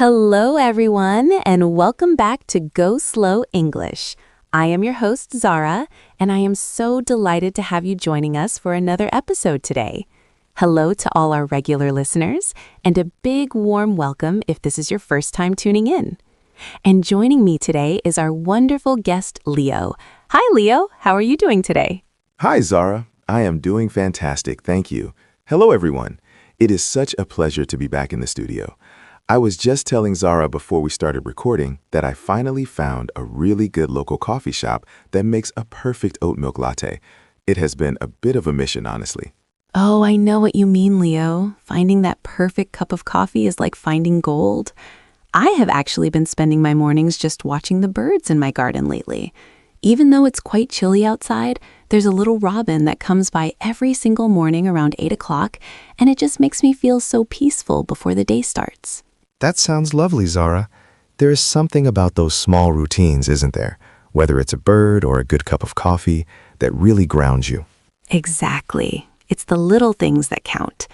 Hello, everyone, and welcome back to Go Slow English. I am your host, Zara, and I am so delighted to have you joining us for another episode today. Hello to all our regular listeners, and a big warm welcome if this is your first time tuning in. And joining me today is our wonderful guest, Leo. Hi, Leo. How are you doing today? Hi, Zara. I am doing fantastic, thank you. Hello, everyone. It is such a pleasure to be back in the studio. I was just telling Zara before we started recording that I finally found a really good local coffee shop that makes a perfect oat milk latte. It has been a bit of a mission, honestly. Oh, I know what you mean, Leo. Finding that perfect cup of coffee is like finding gold. I have actually been spending my mornings just watching the birds in my garden lately. Even though it's quite chilly outside, there's a little robin that comes by every single morning around 8 o'clock, and it just makes me feel so peaceful before the day starts. That sounds lovely, Zara. There is something about those small routines, isn't there? Whether it's a bird or a good cup of coffee, that really grounds you. Exactly. It's the little things that count.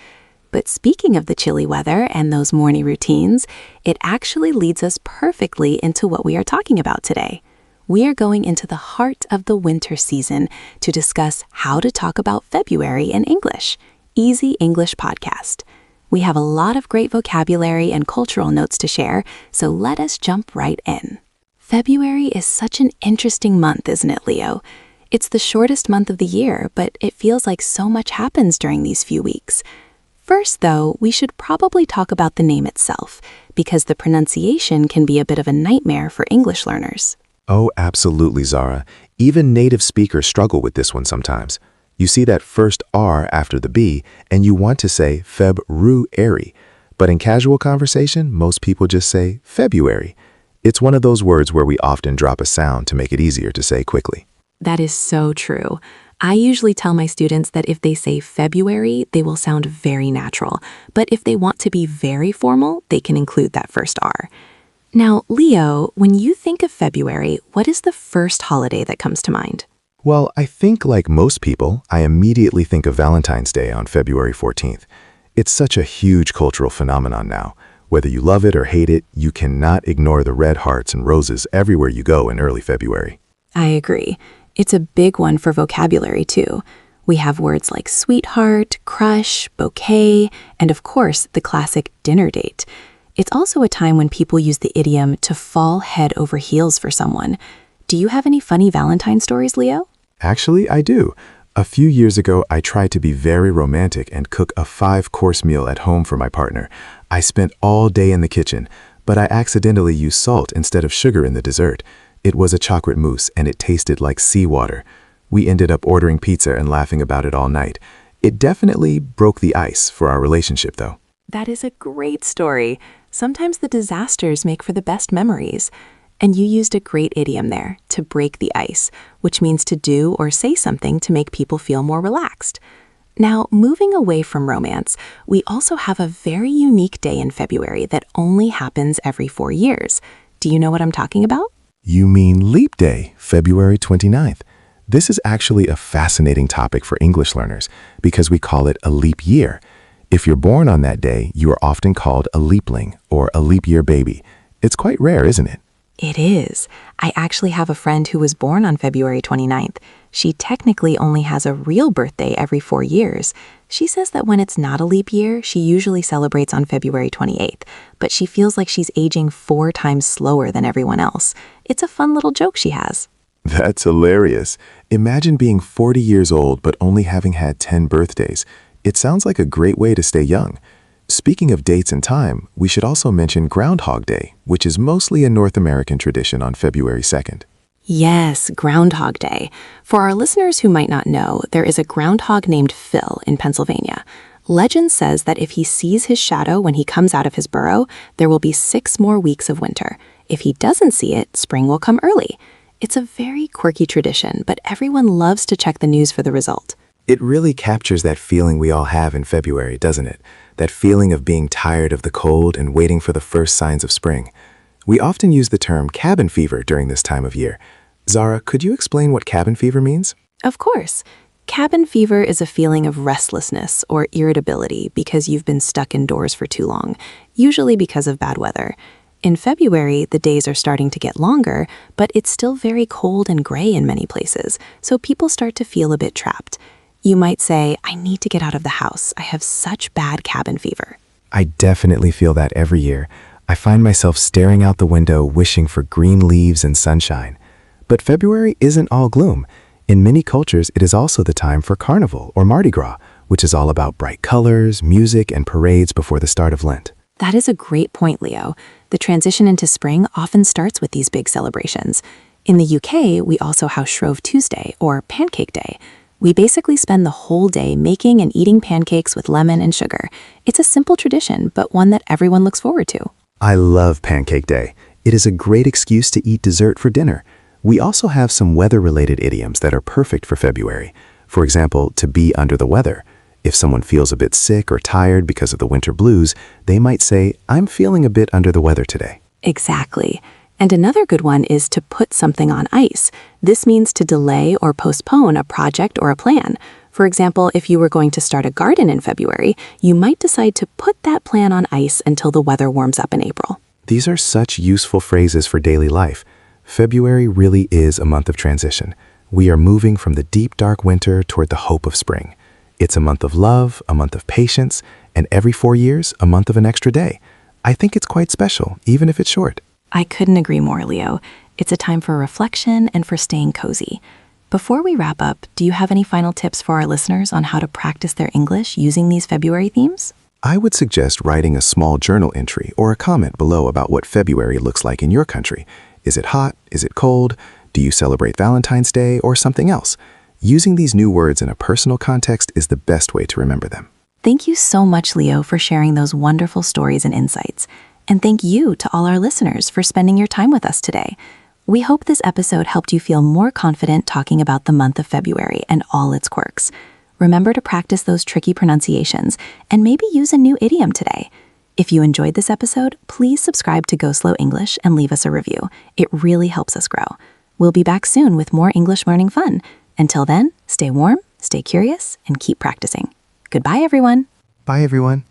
But speaking of the chilly weather and those morning routines, it actually leads us perfectly into what we are talking about today. We are going into the heart of the winter season to discuss how to talk about February in English. Easy English Podcast. We have a lot of great vocabulary and cultural notes to share, so let us jump right in. February is such an interesting month, isn't it, Leo? It's the shortest month of the year, but it feels like so much happens during these few weeks. First, though, we should probably talk about the name itself, because the pronunciation can be a bit of a nightmare for English learners. Oh, absolutely, Zara. Even native speakers struggle with this one sometimes. You see that first R after the B, and you want to say Feb-ru-ary. But in casual conversation, most people just say February. It's one of those words where we often drop a sound to make it easier to say quickly. That is so true. I usually tell my students that if they say February, they will sound very natural. But if they want to be very formal, they can include that first R. Now, Leo, when you think of February, what is the first holiday that comes to mind? Well, I think like most people, I immediately think of Valentine's Day on February 14th. It's such a huge cultural phenomenon now. Whether you love it or hate it, you cannot ignore the red hearts and roses everywhere you go in early February. I agree. It's a big one for vocabulary, too. We have words like sweetheart, crush, bouquet, and of course, the classic dinner date. It's also a time when people use the idiom to fall head over heels for someone. Do you have any funny Valentine stories, Leo? Actually, I do. A few years ago, I tried to be very romantic and cook a 5-course meal at home for my partner. I spent all day in the kitchen, but I accidentally used salt instead of sugar in the dessert. It was a chocolate mousse, and it tasted like seawater. We ended up ordering pizza and laughing about it all night. It definitely broke the ice for our relationship, though. That is a great story. Sometimes the disasters make for the best memories. And you used a great idiom there, to break the ice, which means to do or say something to make people feel more relaxed. Now, moving away from romance, we also have a very unique day in February that only happens every 4 years. Do you know what I'm talking about? You mean Leap Day, February 29th. This is actually a fascinating topic for English learners because we call it a leap year. If you're born on that day, you are often called a leapling or a leap year baby. It's quite rare, isn't it? It is. I actually have a friend who was born on February 29th. She technically only has a real birthday every 4 years. She says that when it's not a leap year, she usually celebrates on February 28th, but she feels like she's aging 4 times slower than everyone else. It's a fun little joke she has. That's hilarious. Imagine being 40 years old but only having had 10 birthdays. It sounds like a great way to stay young. Speaking of dates and time, we should also mention Groundhog Day, which is mostly a North American tradition on February 2nd. Yes, Groundhog Day. For our listeners who might not know, there is a groundhog named Phil in Pennsylvania. Legend says that if he sees his shadow when he comes out of his burrow, there will be 6 more weeks of winter. If he doesn't see it, spring will come early. It's a very quirky tradition, but everyone loves to check the news for the result. It really captures that feeling we all have in February, doesn't it? That feeling of being tired of the cold and waiting for the first signs of spring. We often use the term cabin fever during this time of year. Zara, could you explain what cabin fever means? Of course. Cabin fever is a feeling of restlessness or irritability because you've been stuck indoors for too long, usually because of bad weather. In February, the days are starting to get longer, but it's still very cold and gray in many places, so people start to feel a bit trapped. You might say, I need to get out of the house. I have such bad cabin fever. I definitely feel that every year. I find myself staring out the window wishing for green leaves and sunshine. But February isn't all gloom. In many cultures, it is also the time for Carnival or Mardi Gras, which is all about bright colors, music, and parades before the start of Lent. That is a great point, Leo. The transition into spring often starts with these big celebrations. In the UK, we also have Shrove Tuesday, or Pancake Day. We basically spend the whole day making and eating pancakes with lemon and sugar. It's a simple tradition, but one that everyone looks forward to. I love Pancake Day. It is a great excuse to eat dessert for dinner. We also have some weather-related idioms that are perfect for February. For example, to be under the weather. If someone feels a bit sick or tired because of the winter blues, they might say, I'm feeling a bit under the weather today. Exactly. And another good one is to put something on ice. This means to delay or postpone a project or a plan. For example, if you were going to start a garden in February, you might decide to put that plan on ice until the weather warms up in April. These are such useful phrases for daily life. February really is a month of transition. We are moving from the deep, dark winter toward the hope of spring. It's a month of love, a month of patience, and every 4 years, a month of an extra day. I think it's quite special, even if it's short. I couldn't agree more, Leo. It's a time for reflection and for staying cozy. Before we wrap up, do you have any final tips for our listeners on how to practice their English using these February themes? I would suggest writing a small journal entry or a comment below about what February looks like in your country. Is it hot? Is it cold? Do you celebrate Valentine's Day or something else? Using these new words in a personal context is the best way to remember them. Thank you so much, Leo, for sharing those wonderful stories and insights. And thank you to all our listeners for spending your time with us today. We hope this episode helped you feel more confident talking about the month of February and all its quirks. Remember to practice those tricky pronunciations and maybe use a new idiom today. If you enjoyed this episode, please subscribe to Go Slow English and leave us a review. It really helps us grow. We'll be back soon with more English learning fun. Until then, stay warm, stay curious, and keep practicing. Goodbye, everyone. Bye, everyone.